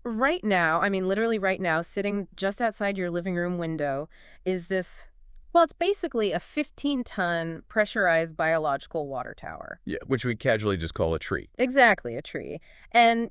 right now, I mean, literally right now, sitting just outside your living room window is this, well, it's basically a 15-ton pressurized biological water tower. Yeah, which we casually just call a tree. Exactly, a tree. And,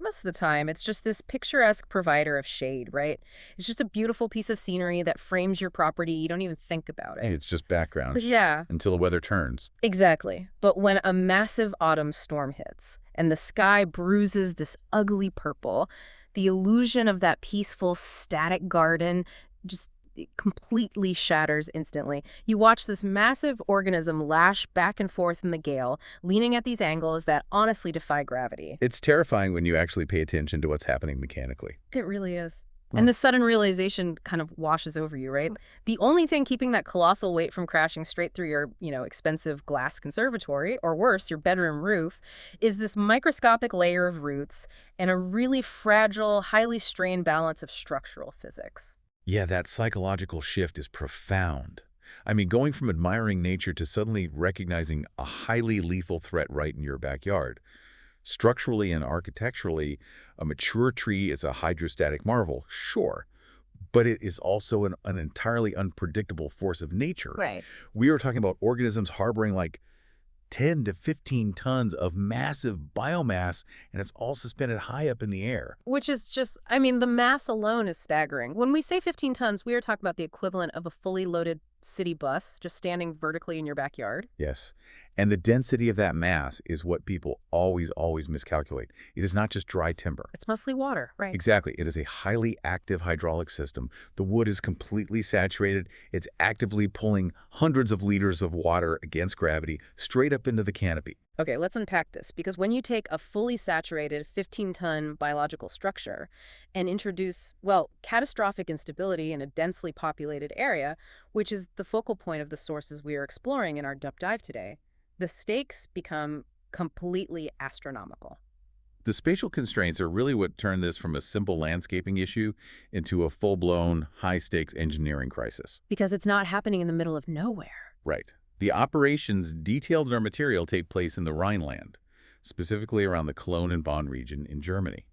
most of the time, it's just this picturesque provider of shade, right? It's just a beautiful piece of scenery that frames your property. You don't even think about it. Hey, it's just background But yeah, until the weather turns. exactly. But when a massive autumn storm hits and the sky bruises this ugly purple, the illusion of that peaceful, static garden just it completely shatters instantly. You watch this massive organism lash back and forth in the gale, leaning at these angles that honestly defy gravity. It's terrifying when you actually pay attention to what's happening mechanically. It really is. Well, And the sudden realization kind of washes over you, right? The only thing keeping that colossal weight from crashing straight through your, expensive glass conservatory, or worse, your bedroom roof, is this microscopic layer of roots and a really fragile, highly strained balance of structural physics. yeah, that psychological shift is profound. I mean, going from admiring nature to suddenly recognizing a highly lethal threat right in your backyard. Structurally and architecturally, a mature tree is a hydrostatic marvel, sure, but it is also an entirely unpredictable force of nature. Right. We are talking about organisms harboring like 10 to 15 tons of massive biomass, and it's all suspended high up in the air. Which is just, I mean, the mass alone is staggering. When we say 15 tons, we are talking about the equivalent of a fully loaded city bus just standing vertically in your backyard. Yes. And the density of that mass is what people always miscalculate. It is not just dry timber. It's mostly water, right? Exactly. It is a highly active hydraulic system. The wood is completely saturated. It's actively pulling hundreds of liters of water against gravity straight up into the canopy. Okay, let's unpack this, because when you take a fully saturated 15-ton biological structure and introduce, well, catastrophic instability in a densely populated area, which is the focal point of the sources we are exploring in our deep dive today, the stakes become completely astronomical. The spatial constraints are really what turned this from a simple landscaping issue into a full-blown, high-stakes engineering crisis. Because it's not happening in the middle of nowhere. Right. The operations detailed in our material take place in the Rhineland, specifically around the Cologne and Bonn region in Germany.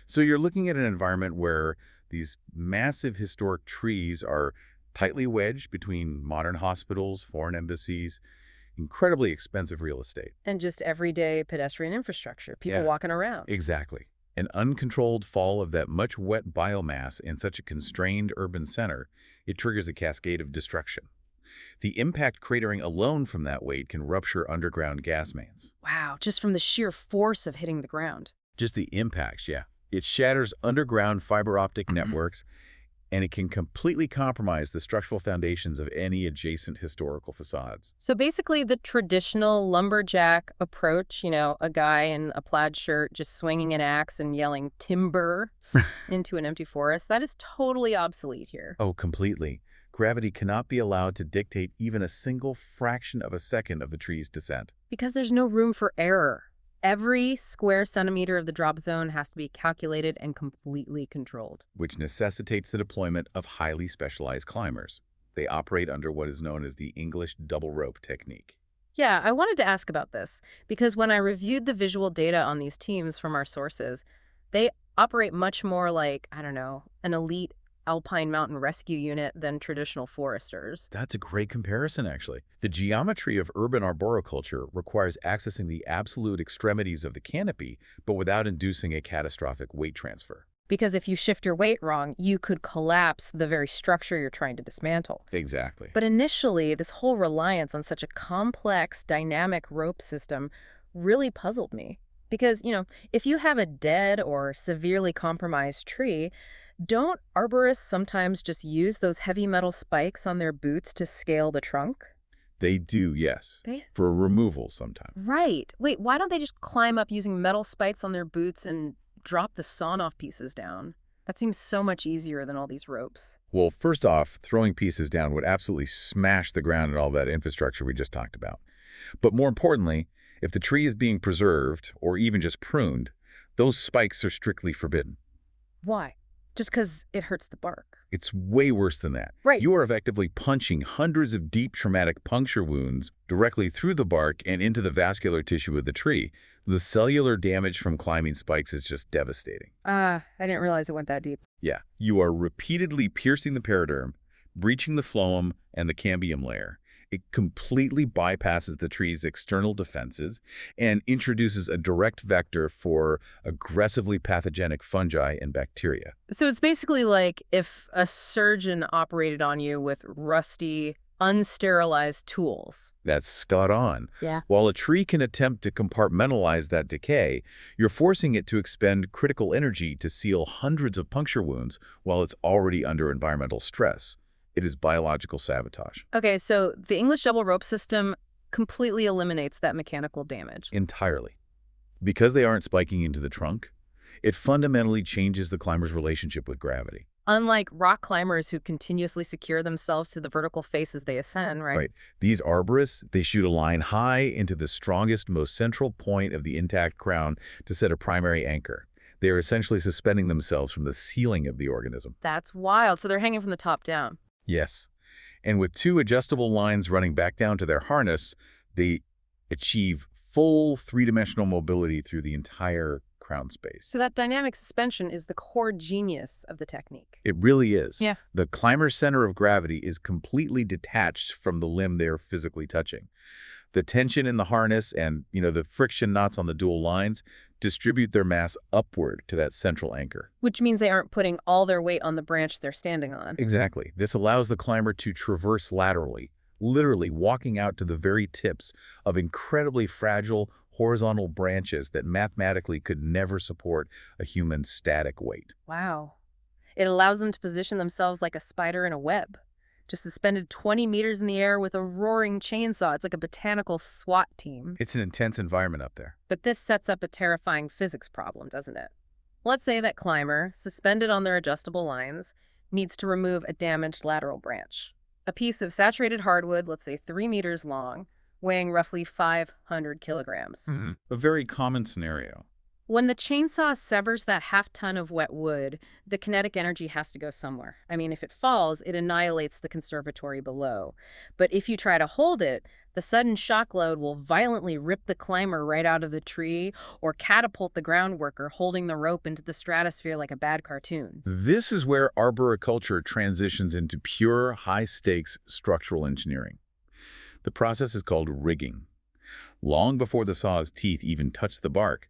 So you're looking at an environment where these massive historic trees are tightly wedged between modern hospitals, foreign embassies, incredibly expensive real estate. And just everyday pedestrian infrastructure, people Yeah. walking around. Exactly. An uncontrolled fall of that much wet biomass in such a constrained urban center, it triggers a cascade of destruction. The impact cratering alone from that weight can rupture underground gas mains. Wow, just from the sheer force of hitting the ground. Just the impacts, yeah. It shatters underground fiber optic networks, and it can completely compromise the structural foundations of any adjacent historical facades. So basically, the traditional lumberjack approach, a guy in a plaid shirt just swinging an axe and yelling timber into an empty forest, that is totally obsolete here. Oh, completely. Gravity cannot be allowed to dictate even a single fraction of a second of the tree's descent. Because there's no room for error. Every square centimeter of the drop zone has to be calculated and completely controlled. Which necessitates the deployment of highly specialized climbers. They operate under what is known as the English double rope technique. Yeah, I wanted to ask about this because when I reviewed the visual data on these teams from our sources, they operate much more like, I don't know, an elite alpine mountain rescue unit than traditional foresters. That's a great comparison, actually. The geometry of urban arboriculture requires accessing the absolute extremities of the canopy, but without inducing a catastrophic weight transfer. Because if you shift your weight wrong, you could collapse the very structure you're trying to dismantle. Exactly. But initially, this whole reliance on such a complex, dynamic rope system really puzzled me. Because, if you have a dead or severely compromised tree, don't arborists sometimes just use those heavy metal spikes on their boots to scale the trunk? They do, yes. They For removal sometime. Right. Wait, why don't they just climb up using metal spikes on their boots and drop the sawn-off pieces down? That seems so much easier than all these ropes. Well, first off, throwing pieces down would absolutely smash the ground and all that infrastructure we just talked about. But more importantly, if the tree is being preserved, or even just pruned, those spikes are strictly forbidden. Why? Just because it hurts the bark. It's way worse than that. Right. You are effectively punching hundreds of deep traumatic puncture wounds directly through the bark and into the vascular tissue of the tree. The cellular damage from climbing spikes is just devastating. I didn't realize it went that deep. Yeah, you are repeatedly piercing the periderm, breaching the phloem and the cambium layer. It completely bypasses the tree's external defenses and introduces a direct vector for aggressively pathogenic fungi and bacteria. So it's basically like if a surgeon operated on you with rusty, unsterilized tools. That's spot on. Yeah. While a tree can attempt to compartmentalize that decay, you're forcing it to expend critical energy to seal hundreds of puncture wounds while it's already under environmental stress. It is biological sabotage. Okay, so the English double rope system completely eliminates that mechanical damage. Entirely. Because they aren't spiking into the trunk, it fundamentally changes the climber's relationship with gravity. Unlike rock climbers who continuously secure themselves to the vertical face as they ascend, right? Right. These arborists, they shoot a line high into the strongest, most central point of the intact crown to set a primary anchor. They are essentially suspending themselves from the ceiling of the organism. That's wild. So they're hanging from the top down. Yes. And with two adjustable lines running back down to their harness, they achieve full three-dimensional mobility through the entire crown space. So that dynamic suspension is the core genius of the technique. It really is. Yeah. The climber's center of gravity is completely detached from the limb they're physically touching. The tension in the harness and, the friction knots on the dual lines distribute their mass upward to that central anchor. Which means they aren't putting all their weight on the branch they're standing on. Exactly. This allows the climber to traverse laterally, literally walking out to the very tips of incredibly fragile horizontal branches that mathematically could never support a human's static weight. Wow. It allows them to position themselves like a spider in a web, just suspended 20 meters in the air with a roaring chainsaw. It's like a botanical SWAT team. It's an intense environment up there. But this sets up a terrifying physics problem, doesn't it? Let's say that climber, suspended on their adjustable lines, needs to remove a damaged lateral branch. A piece of saturated hardwood, let's say 3 meters long, weighing roughly 500 kilograms. A very common scenario. When the chainsaw severs that half-ton of wet wood, the kinetic energy has to go somewhere. I mean, if it falls, it annihilates the conservatory below. But if you try to hold it, the sudden shock load will violently rip the climber right out of the tree or catapult the ground worker holding the rope into the stratosphere like a bad cartoon. This is where arboriculture transitions into pure, high-stakes structural engineering. The process is called rigging. Long before the saw's teeth even touch the bark,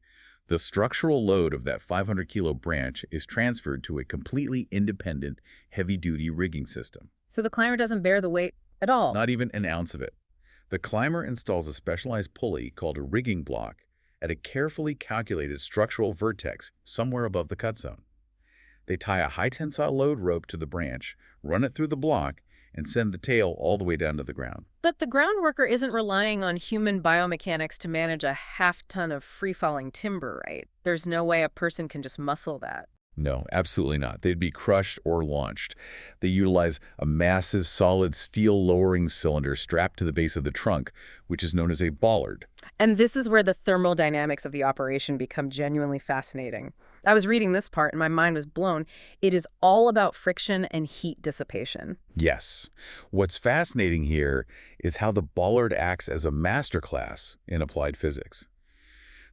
the structural load of that 500-kilo branch is transferred to a completely independent, heavy-duty rigging system. So the climber doesn't bear the weight at all? Not even an ounce of it. The climber installs a specialized pulley called a rigging block at a carefully calculated structural vertex somewhere above the cut zone. They tie a high-tensile load rope to the branch, run it through the block, and send the tail all the way down to the ground. But the ground worker isn't relying on human biomechanics to manage a half-ton of free-falling timber, right? There's no way a person can just muscle that. No, absolutely not. They'd be crushed or launched. They utilize a massive solid steel lowering cylinder strapped to the base of the trunk, which is known as a bollard. And this is where the thermodynamics of the operation become genuinely fascinating. I was reading this part and my mind was blown. It is all about friction and heat dissipation. Yes. What's fascinating here is how the bollard acts as a masterclass in applied physics.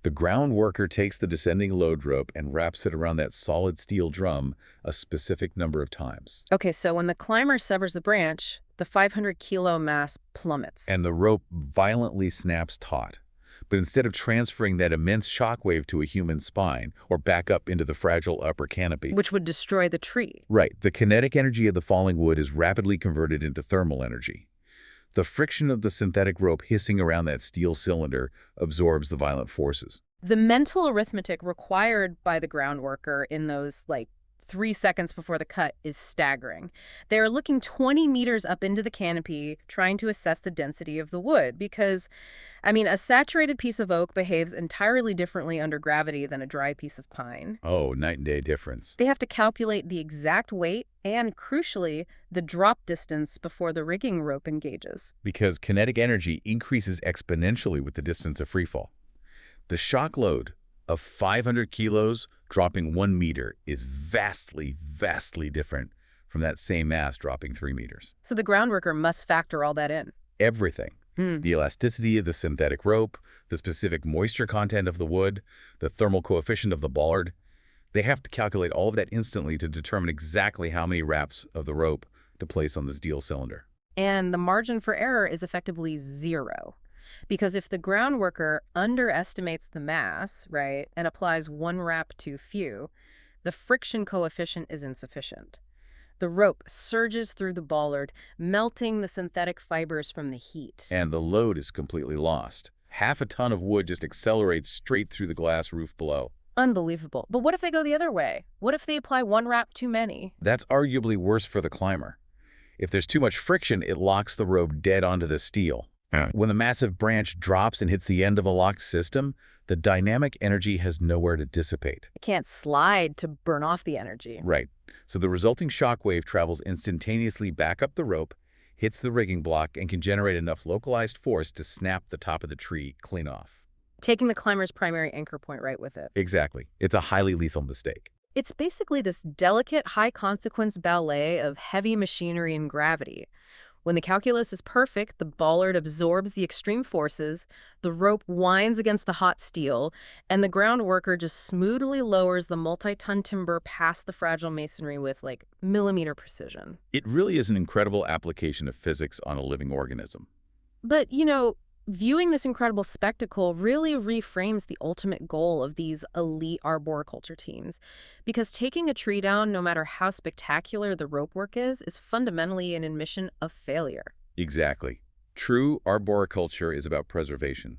The ground worker takes the descending load rope and wraps it around that solid steel drum a specific number of times. Okay, so when the climber severs the branch, the 500-kilo mass plummets. And the rope violently snaps taut. But instead of transferring that immense shockwave to a human spine or back up into the fragile upper canopy, which would destroy the tree. Right. The kinetic energy of the falling wood is rapidly converted into thermal energy. The friction of the synthetic rope hissing around that steel cylinder absorbs the violent forces. The mental arithmetic required by the ground worker in those, 3 seconds before the cut is staggering. They are looking 20 meters up into the canopy, trying to assess the density of the wood because, a saturated piece of oak behaves entirely differently under gravity than a dry piece of pine. Oh, night and day difference. They have to calculate the exact weight and, crucially, the drop distance before the rigging rope engages. Because kinetic energy increases exponentially with the distance of freefall. The shock load, of 500 kilos dropping 1 meter is vastly, vastly different from that same mass dropping 3 meters. So the groundworker must factor all that in. Everything. Hmm. The elasticity of the synthetic rope, the specific moisture content of the wood, the thermal coefficient of the bollard. They have to calculate all of that instantly to determine exactly how many wraps of the rope to place on the steel cylinder. And the margin for error is effectively zero. Because if the groundworker underestimates the mass, right, and applies one wrap too few, the friction coefficient is insufficient. The rope surges through the bollard, melting the synthetic fibers from the heat. And the load is completely lost. Half a ton of wood just accelerates straight through the glass roof below. Unbelievable. But what if they go the other way? What if they apply one wrap too many? That's arguably worse for the climber. If there's too much friction, it locks the rope dead onto the steel. When the massive branch drops and hits the end of a locked system, the dynamic energy has nowhere to dissipate. It can't slide to burn off the energy. Right. So the resulting shock wave travels instantaneously back up the rope, hits the rigging block, and can generate enough localized force to snap the top of the tree clean off. Taking the climber's primary anchor point right with it. Exactly. It's a highly lethal mistake. It's basically this delicate, high-consequence ballet of heavy machinery and gravity. When the calculus is perfect, the bollard absorbs the extreme forces, the rope winds against the hot steel, and the ground worker just smoothly lowers the multi-ton timber past the fragile masonry with, like, millimeter precision. It really is an incredible application of physics on a living organism. But, viewing this incredible spectacle really reframes the ultimate goal of these elite arboriculture teams. Because taking a tree down, no matter how spectacular the rope work is fundamentally an admission of failure. Exactly. True arboriculture is about preservation.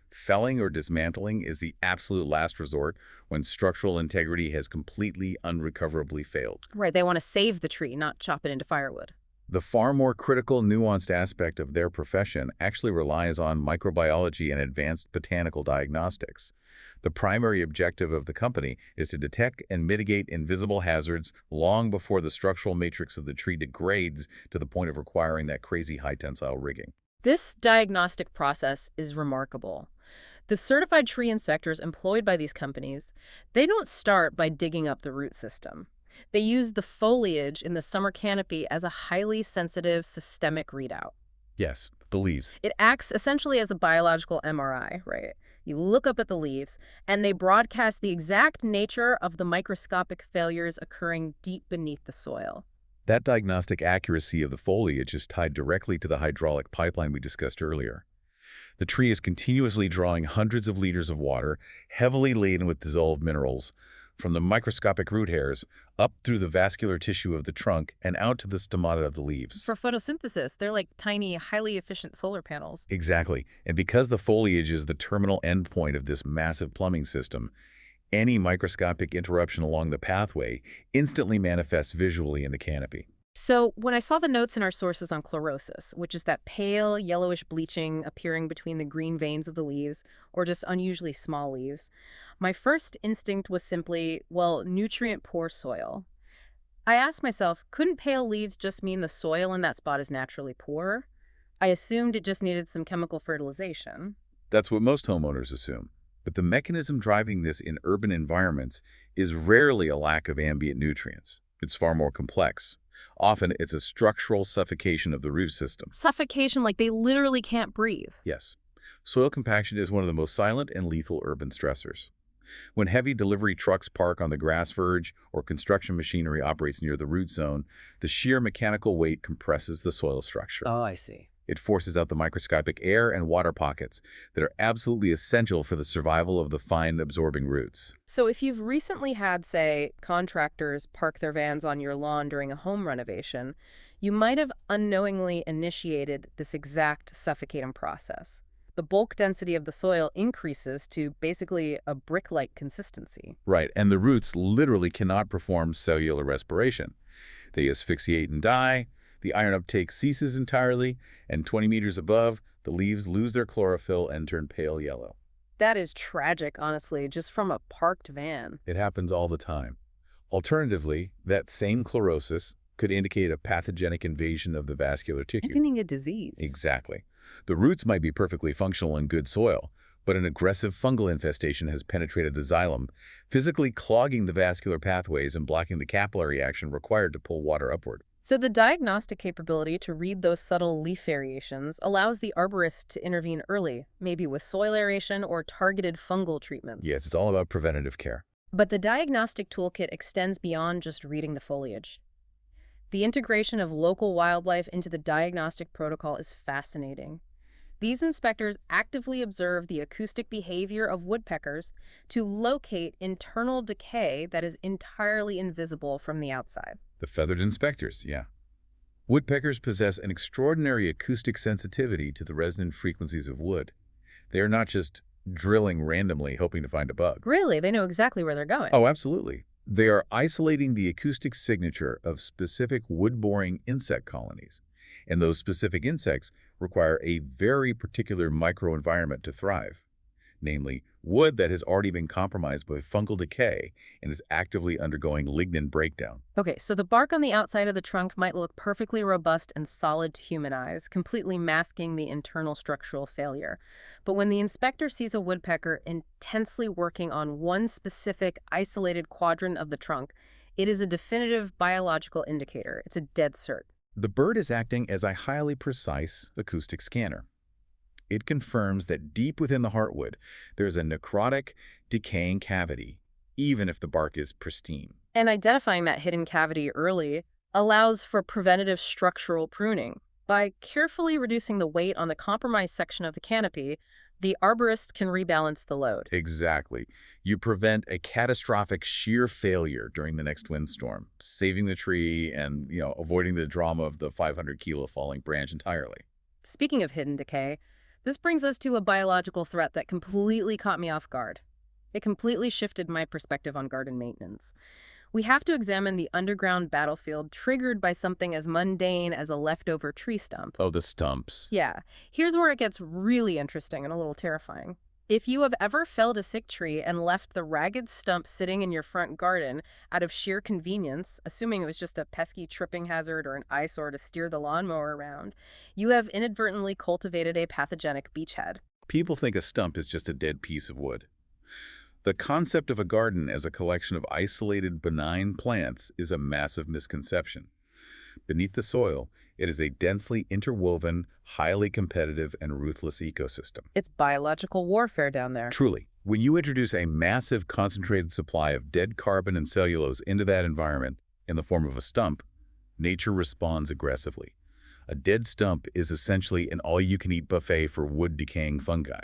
Felling or dismantling is the absolute last resort when structural integrity has completely unrecoverably failed. Right, they want to save the tree, not chop it into firewood. The far more critical, nuanced aspect of their profession actually relies on microbiology and advanced botanical diagnostics. The primary objective of the company is to detect and mitigate invisible hazards long before the structural matrix of the tree degrades to the point of requiring that crazy high-tensile rigging. This diagnostic process is remarkable. The certified tree inspectors employed by these companies, they don't start by digging up the root system. They use the foliage in the summer canopy as a highly sensitive systemic readout. Yes, the leaves. It acts essentially as a biological MRI, right? You look up at the leaves, and they broadcast the exact nature of the microscopic failures occurring deep beneath the soil. That diagnostic accuracy of the foliage is tied directly to the hydraulic pipeline we discussed earlier. The tree is continuously drawing hundreds of liters of water, heavily laden with dissolved minerals, from the microscopic root hairs up through the vascular tissue of the trunk and out to the stomata of the leaves. For photosynthesis, they're like tiny, highly efficient solar panels. Exactly. And because the foliage is the terminal endpoint of this massive plumbing system, any microscopic interruption along the pathway instantly manifests visually in the canopy. So when I saw the notes in our sources on chlorosis, which is that pale, yellowish bleaching appearing between the green veins of the leaves, or just unusually small leaves, my first instinct was simply, well, nutrient-poor soil. I asked myself, couldn't pale leaves just mean the soil in that spot is naturally poor? I assumed it just needed some chemical fertilization. That's what most homeowners assume. But the mechanism driving this in urban environments is rarely a lack of ambient nutrients. It's far more complex. Often, it's a structural suffocation of the root system. Suffocation, like they literally can't breathe. Yes. Soil compaction is one of the most silent and lethal urban stressors. When heavy delivery trucks park on the grass verge or construction machinery operates near the root zone, the sheer mechanical weight compresses the soil structure. Oh, I see. It forces out the microscopic air and water pockets that are absolutely essential for the survival of the fine absorbing roots. So if you've recently had, say, contractors park their vans on your lawn during a home renovation, you might have unknowingly initiated this exact suffocating process. The bulk density of the soil increases to basically a brick-like consistency. Right, and the roots literally cannot perform cellular respiration. They asphyxiate and die, the iron uptake ceases entirely, and 20 meters above, the leaves lose their chlorophyll and turn pale yellow. That is tragic, honestly, just from a parked van. It happens all the time. Alternatively, that same chlorosis could indicate a pathogenic invasion of the vascular tissue. Anything a disease. Exactly. The roots might be perfectly functional in good soil, but an aggressive fungal infestation has penetrated the xylem, physically clogging the vascular pathways and blocking the capillary action required to pull water upward. So the diagnostic capability to read those subtle leaf variations allows the arborist to intervene early, maybe with soil aeration or targeted fungal treatments. Yes, it's all about preventative care. But the diagnostic toolkit extends beyond just reading the foliage. The integration of local wildlife into the diagnostic protocol is fascinating. These inspectors actively observe the acoustic behavior of woodpeckers to locate internal decay that is entirely invisible from the outside. The feathered inspectors, yeah. Woodpeckers possess an extraordinary acoustic sensitivity to the resonant frequencies of wood. They are not just drilling randomly hoping to find a bug. Really, they know exactly where they're going. Oh, absolutely. They are isolating the acoustic signature of specific wood-boring insect colonies. And those specific insects require a very particular microenvironment to thrive, namely wood that has already been compromised by fungal decay and is actively undergoing lignin breakdown. Okay, so the bark on the outside of the trunk might look perfectly robust and solid to human eyes, completely masking the internal structural failure. But when the inspector sees a woodpecker intensely working on one specific isolated quadrant of the trunk, it is a definitive biological indicator. It's a dead cert. The bird is acting as a highly precise acoustic scanner. It confirms that deep within the heartwood, there is a necrotic, decaying cavity, even if the bark is pristine. And identifying that hidden cavity early allows for preventative structural pruning. By carefully reducing the weight on the compromised section of the canopy, the arborist can rebalance the load. Exactly. You prevent a catastrophic shear failure during the next windstorm, saving the tree and, avoiding the drama of the 500-kilo falling branch entirely. Speaking of hidden decay, this brings us to a biological threat that completely caught me off guard. It completely shifted my perspective on garden maintenance. We have to examine the underground battlefield triggered by something as mundane as a leftover tree stump. Oh, the stumps. Yeah, here's where it gets really interesting and a little terrifying. If you have ever felled a sick tree and left the ragged stump sitting in your front garden out of sheer convenience, assuming it was just a pesky tripping hazard or an eyesore to steer the lawnmower around, you have inadvertently cultivated a pathogenic beachhead. People think a stump is just a dead piece of wood. The concept of a garden as a collection of isolated, benign plants is a massive misconception. Beneath the soil, it is a densely interwoven, highly competitive, and ruthless ecosystem. It's biological warfare down there. Truly, when you introduce a massive concentrated supply of dead carbon and cellulose into that environment in the form of a stump, nature responds aggressively. A dead stump is essentially an all-you-can-eat buffet for wood-decaying fungi.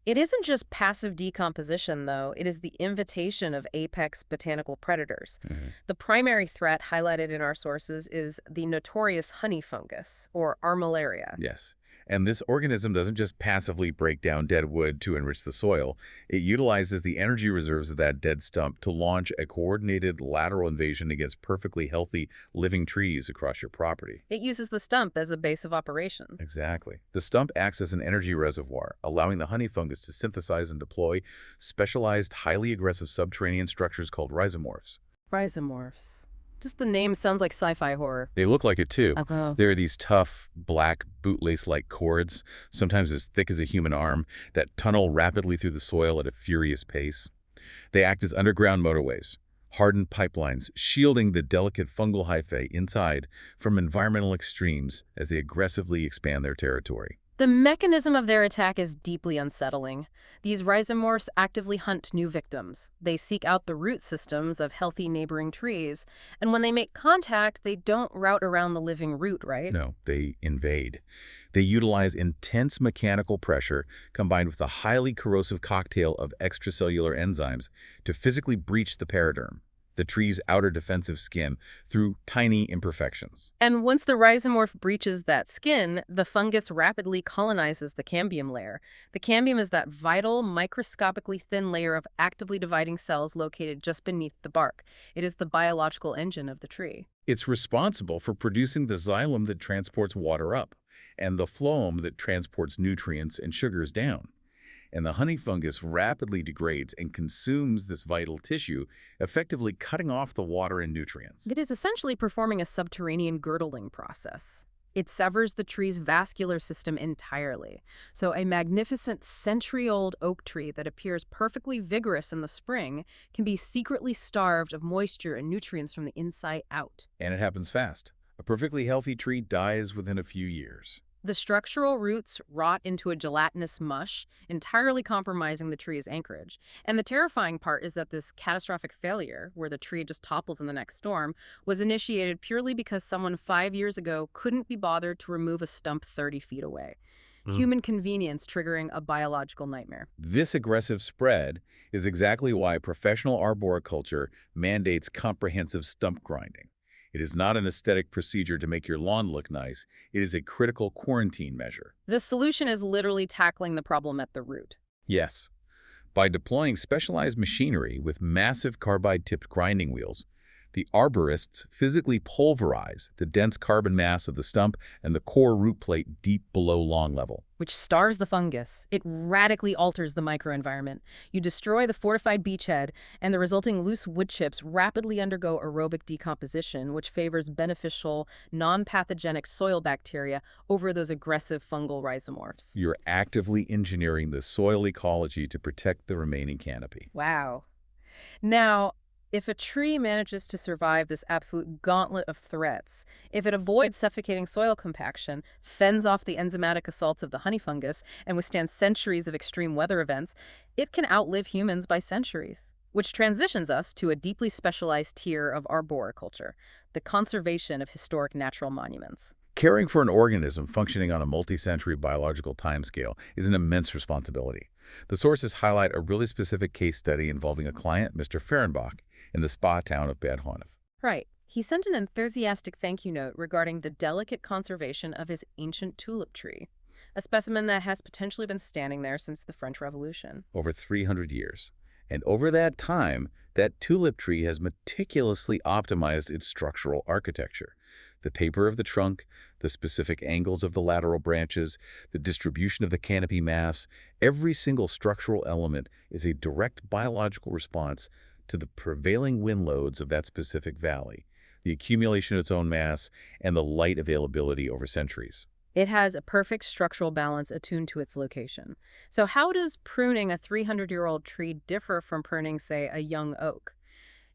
It isn't just passive decomposition, though. It is the invitation of apex botanical predators. The primary threat highlighted in our sources is the notorious honey fungus, or armillaria. Yes. And this organism doesn't just passively break down dead wood to enrich the soil. It utilizes the energy reserves of that dead stump to launch a coordinated lateral invasion against perfectly healthy living trees across your property. It uses the stump as a base of operations. Exactly. The stump acts as an energy reservoir, allowing the honey fungus to synthesize and deploy specialized, highly aggressive subterranean structures called rhizomorphs. Rhizomorphs. Just the name sounds like sci-fi horror. They look like it too. Oh. They're these tough, black, bootlace-like cords, sometimes as thick as a human arm, that tunnel rapidly through the soil at a furious pace. They act as underground motorways, hardened pipelines, shielding the delicate fungal hyphae inside from environmental extremes as they aggressively expand their territory. The mechanism of their attack is deeply unsettling. These rhizomorphs actively hunt new victims. They seek out the root systems of healthy neighboring trees, and when they make contact, they don't route around the living root, right? No, they invade. They utilize intense mechanical pressure combined with a highly corrosive cocktail of extracellular enzymes to physically breach the periderm, the tree's outer defensive skin, through tiny imperfections. And once the rhizomorph breaches that skin, the fungus rapidly colonizes the cambium layer. The cambium is that vital, microscopically thin layer of actively dividing cells located just beneath the bark. It is the biological engine of the tree. It's responsible for producing the xylem that transports water up, and the phloem that transports nutrients and sugars down. And the honey fungus rapidly degrades and consumes this vital tissue, effectively cutting off the water and nutrients. It is essentially performing a subterranean girdling process. It severs the tree's vascular system entirely. So a magnificent century-old oak tree that appears perfectly vigorous in the spring can be secretly starved of moisture and nutrients from the inside out. And it happens fast. A perfectly healthy tree dies within a few years. The structural roots rot into a gelatinous mush, entirely compromising the tree's anchorage. And the terrifying part is that this catastrophic failure, where the tree just topples in the next storm, was initiated purely because someone 5 years ago couldn't be bothered to remove a stump 30 feet away. Human convenience triggering a biological nightmare. This aggressive spread is exactly why professional arboriculture mandates comprehensive stump grinding. It is not an aesthetic procedure to make your lawn look nice. It is a critical quarantine measure. The solution is literally tackling the problem at the root. Yes. By deploying specialized machinery with massive carbide-tipped grinding wheels, the arborists physically pulverize the dense carbon mass of the stump and the core root plate deep below lawn level. Which stars the fungus. It radically alters the microenvironment. You destroy the fortified beachhead, and the resulting loose wood chips rapidly undergo aerobic decomposition, which favors beneficial, non-pathogenic soil bacteria over those aggressive fungal rhizomorphs. You're actively engineering the soil ecology to protect the remaining canopy. Wow. Now, if a tree manages to survive this absolute gauntlet of threats, if it avoids suffocating soil compaction, fends off the enzymatic assaults of the honey fungus, and withstands centuries of extreme weather events, it can outlive humans by centuries. Which transitions us to a deeply specialized tier of arboriculture, the conservation of historic natural monuments. Caring for an organism functioning on a multi-century biological timescale is an immense responsibility. The sources highlight a really specific case study involving a client, Mr. Fehrenbach, in the spa town of Bad Honnef. Right. He sent an enthusiastic thank you note regarding the delicate conservation of his ancient tulip tree, a specimen that has potentially been standing there since the French Revolution. Over 300 years. And over that time, that tulip tree has meticulously optimized its structural architecture. The taper of the trunk, the specific angles of the lateral branches, the distribution of the canopy mass, every single structural element is a direct biological response to the prevailing wind loads of that specific valley, the accumulation of its own mass, and the light availability over centuries. It has a perfect structural balance attuned to its location. So how does pruning a 300-year-old tree differ from pruning, say, a young oak?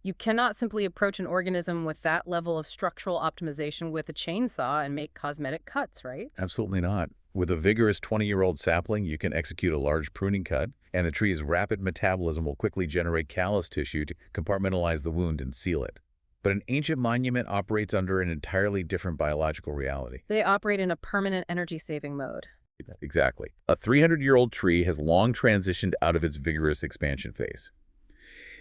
You cannot simply approach an organism with that level of structural optimization with a chainsaw and make cosmetic cuts, right? Absolutely not. With a vigorous 20-year-old sapling, you can execute a large pruning cut, and the tree's rapid metabolism will quickly generate callus tissue to compartmentalize the wound and seal it. But an ancient monument operates under an entirely different biological reality. They operate in a permanent energy-saving mode. Exactly. A 300-year-old tree has long transitioned out of its vigorous expansion phase.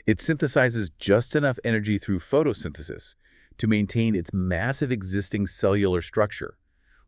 It synthesizes just enough energy through photosynthesis to maintain its massive existing cellular structure,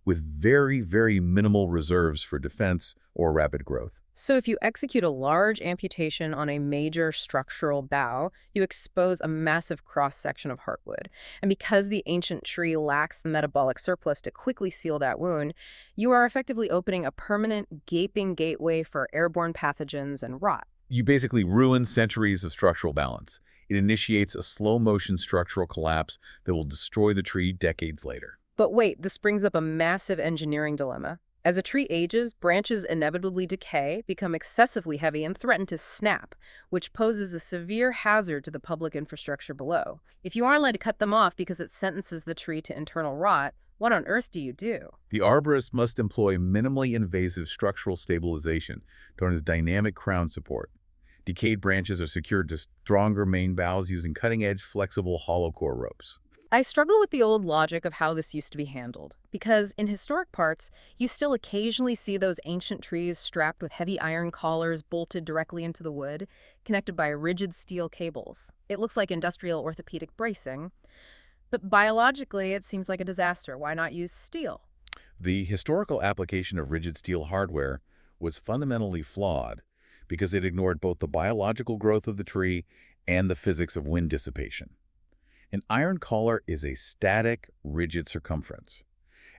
with very, very minimal reserves for defense or rapid growth. So if you execute a large amputation on a major structural bough, you expose a massive cross-section of heartwood. And because the ancient tree lacks the metabolic surplus to quickly seal that wound, you are effectively opening a permanent, gaping gateway for airborne pathogens and rot. You basically ruin centuries of structural balance. It initiates a slow-motion structural collapse that will destroy the tree decades later. But wait, this brings up a massive engineering dilemma. As a tree ages, branches inevitably decay, become excessively heavy, and threaten to snap, which poses a severe hazard to the public infrastructure below. If you aren't allowed to cut them off because it sentences the tree to internal rot, what on earth do you do? The arborist must employ minimally invasive structural stabilization, known as dynamic crown support. Decayed branches are secured to stronger main boughs using cutting-edge, flexible, hollow core ropes. I struggle with the old logic of how this used to be handled, because in historic parts, you still occasionally see those ancient trees strapped with heavy iron collars bolted directly into the wood, connected by rigid steel cables. It looks like industrial orthopedic bracing, but biologically it seems like a disaster. Why not use steel? The historical application of rigid steel hardware was fundamentally flawed because it ignored both the biological growth of the tree and the physics of wind dissipation. An iron collar is a static, rigid circumference.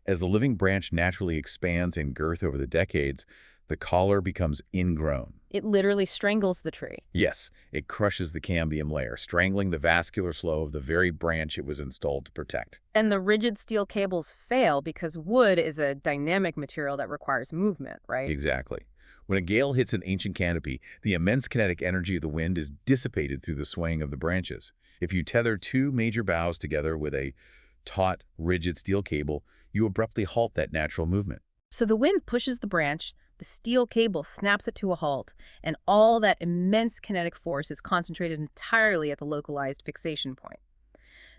As the living branch naturally expands in girth over the decades, The collar becomes ingrown. It literally strangles the tree. Yes, it crushes the cambium layer, strangling the vascular flow of the very branch it was installed to protect. And the rigid steel cables fail because wood is a dynamic material that requires movement, right? Exactly. When a gale hits an ancient canopy, the immense kinetic energy of the wind is dissipated through the swaying of the branches. If you tether two major boughs together with a taut, rigid steel cable, you abruptly halt that natural movement. So the wind pushes the branch, the steel cable snaps it to a halt, and all that immense kinetic force is concentrated entirely at the localized fixation point.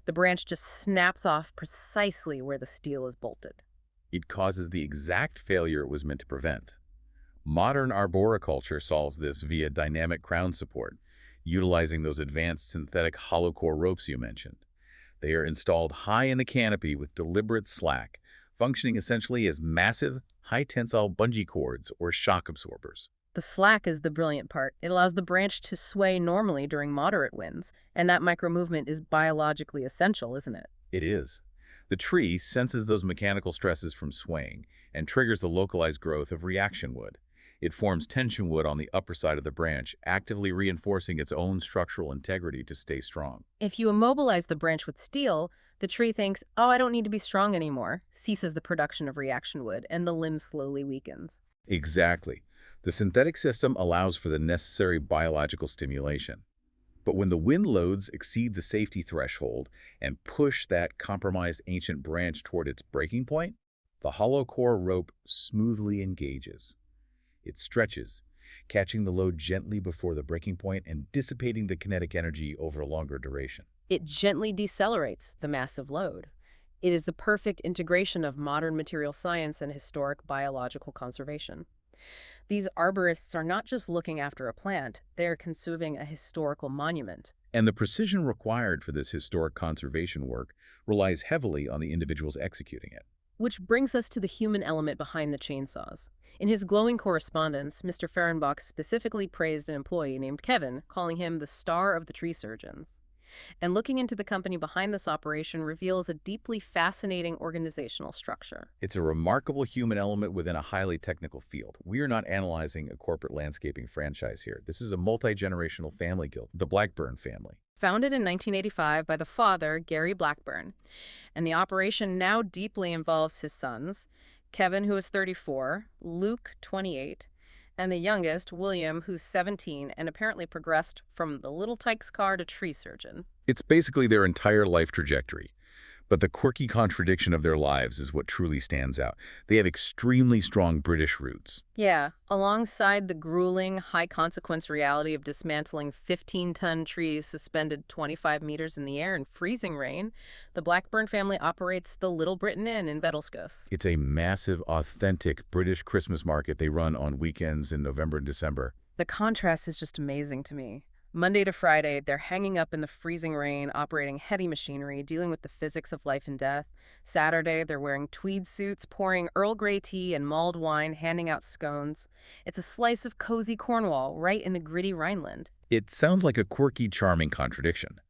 The branch just snaps off precisely where the steel is bolted. It causes the exact failure it was meant to prevent. Modern arboriculture solves this via dynamic crown support, utilizing those advanced synthetic hollow core ropes you mentioned. They are installed high in the canopy with deliberate slack, functioning essentially as massive, high-tensile bungee cords or shock absorbers. The slack is the brilliant part. It allows the branch to sway normally during moderate winds, and that micromovement is biologically essential, isn't it? It is. The tree senses those mechanical stresses from swaying and triggers the localized growth of reaction wood. It forms tension wood on the upper side of the branch, actively reinforcing its own structural integrity to stay strong. If you immobilize the branch with steel, the tree thinks, oh, I don't need to be strong anymore, ceases the production of reaction wood, and the limb slowly weakens. Exactly. The synthetic system allows for the necessary biological stimulation. But when the wind loads exceed the safety threshold and push that compromised ancient branch toward its breaking point, the hollow core rope smoothly engages. It stretches, catching the load gently before the breaking point and dissipating the kinetic energy over a longer duration. It gently decelerates the massive load. It is the perfect integration of modern material science and historic biological conservation. These arborists are not just looking after a plant, they are conserving a historical monument. And the precision required for this historic conservation work relies heavily on the individuals executing it. Which brings us to the human element behind the chainsaws. In his glowing correspondence, Mr. Fehrenbach specifically praised an employee named Kevin, calling him the star of the tree surgeons. And looking into the company behind this operation reveals a deeply fascinating organizational structure. It's a remarkable human element within a highly technical field. We are not analyzing a corporate landscaping franchise here. This is a multi-generational family guild, the Blackburn family. Founded in 1985 by the father, Gary Blackburn, and the operation now deeply involves his sons, Kevin, who is 34, Luke, 28, and the youngest, William, who's 17 and apparently progressed from the little tykes car to tree surgeon. It's basically their entire life trajectory. But the quirky contradiction of their lives is what truly stands out. They have extremely strong British roots. Yeah, alongside the grueling, high-consequence reality of dismantling 15-ton trees suspended 25 meters in the air in freezing rain, the Blackburn family operates the Little Britain Inn in Bettelskos. It's a massive, authentic British Christmas market they run on weekends in November and December. The contrast is just amazing to me. Monday to Friday, they're hanging up in the freezing rain, operating heavy machinery, dealing with the physics of life and death. Saturday, they're wearing tweed suits, pouring Earl Grey tea and mulled wine, handing out scones. It's a slice of cozy Cornwall, right in the gritty Rhineland. It sounds like a quirky, charming contradiction.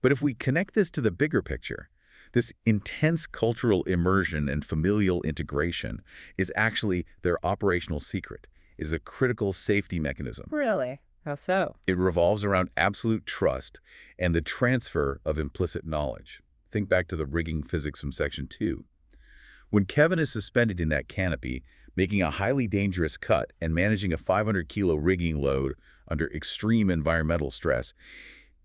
But if we connect this to the bigger picture, this intense cultural immersion and familial integration is actually their operational secret, is a critical safety mechanism. Really? How so? It revolves around absolute trust and the transfer of implicit knowledge. Think back to the rigging physics from Section 2. When Kevin is suspended in that canopy, making a highly dangerous cut and managing a 500-kilo rigging load under extreme environmental stress,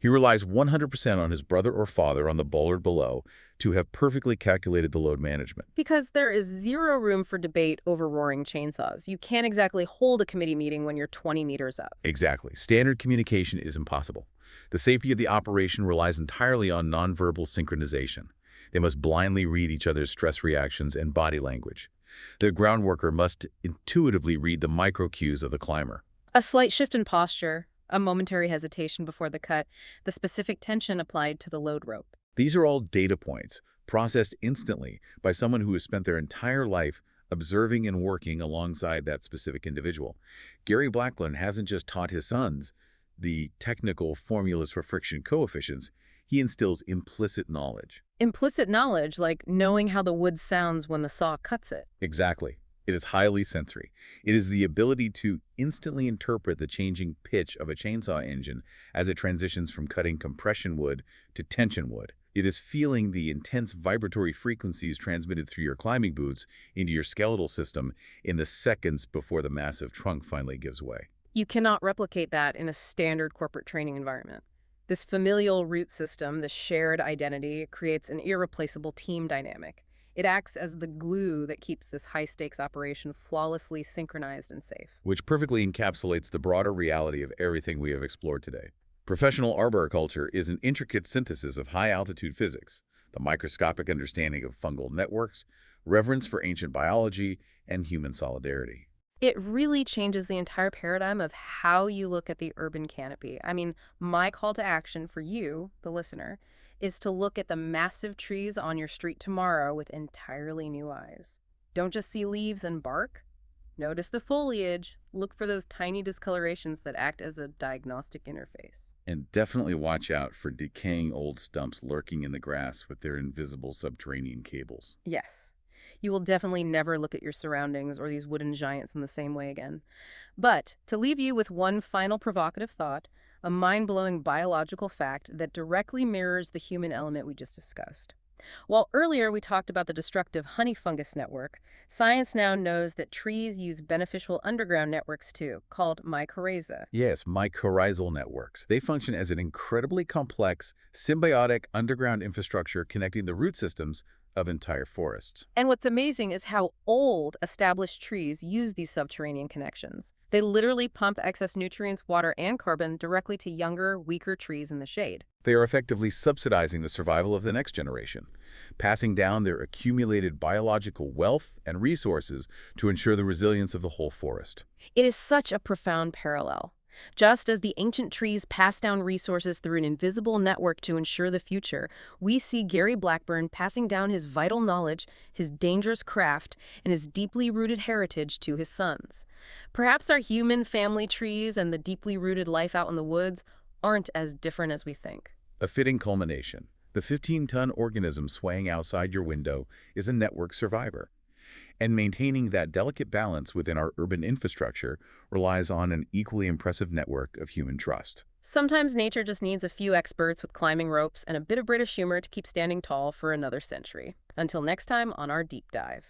he relies 100% on his brother or father on the bollard below to have perfectly calculated the load management. Because there is zero room for debate over roaring chainsaws. You can't exactly hold a committee meeting when you're 20 meters up. Exactly. Standard communication is impossible. The safety of the operation relies entirely on nonverbal synchronization. They must blindly read each other's stress reactions and body language. The groundworker must intuitively read the micro-cues of the climber. A slight shift in posture, a momentary hesitation before the cut, the specific tension applied to the load rope. These are all data points, processed instantly by someone who has spent their entire life observing and working alongside that specific individual. Gary Blackburn hasn't just taught his sons the technical formulas for friction coefficients, he instills implicit knowledge. Implicit knowledge, like knowing how the wood sounds when the saw cuts it. Exactly. It is highly sensory. It is the ability to instantly interpret the changing pitch of a chainsaw engine as it transitions from cutting compression wood to tension wood. It is feeling the intense vibratory frequencies transmitted through your climbing boots into your skeletal system in the seconds before the massive trunk finally gives way. You cannot replicate that in a standard corporate training environment. This familial root system, the shared identity, creates an irreplaceable team dynamic. It acts as the glue that keeps this high-stakes operation flawlessly synchronized and safe. Which perfectly encapsulates the broader reality of everything we have explored today. Professional arboriculture is an intricate synthesis of high-altitude physics, the microscopic understanding of fungal networks, reverence for ancient biology, and human solidarity. It really changes the entire paradigm of how you look at the urban canopy. I mean, my call to action for you, the listener, is to look at the massive trees on your street tomorrow with entirely new eyes. Don't just see leaves and bark. Notice the foliage. Look for those tiny discolorations that act as a diagnostic interface. And definitely watch out for decaying old stumps lurking in the grass with their invisible subterranean cables. Yes. You will definitely never look at your surroundings or these wooden giants in the same way again. But to leave you with one final provocative thought, a mind-blowing biological fact that directly mirrors the human element we just discussed. While earlier we talked about the destructive honey fungus network, science now knows that trees use beneficial underground networks too, called mycorrhiza. Yes, mycorrhizal networks. They function as an incredibly complex, symbiotic underground infrastructure connecting the root systems of entire forests. And what's amazing is how old established trees use these subterranean connections. They literally pump excess nutrients, water, and carbon directly to younger, weaker trees in the shade. They are effectively subsidizing the survival of the next generation, passing down their accumulated biological wealth and resources to ensure the resilience of the whole forest. It is such a profound parallel. Just as the ancient trees pass down resources through an invisible network to ensure the future, we see Gary Blackburn passing down his vital knowledge, his dangerous craft, and his deeply rooted heritage to his sons. Perhaps our human family trees and the deeply rooted life out in the woods aren't as different as we think. A fitting culmination. The 15-ton organism swaying outside your window is a network survivor. And maintaining that delicate balance within our urban infrastructure relies on an equally impressive network of human trust. Sometimes nature just needs a few experts with climbing ropes and a bit of British humor to keep standing tall for another century. Until next time on our deep dive.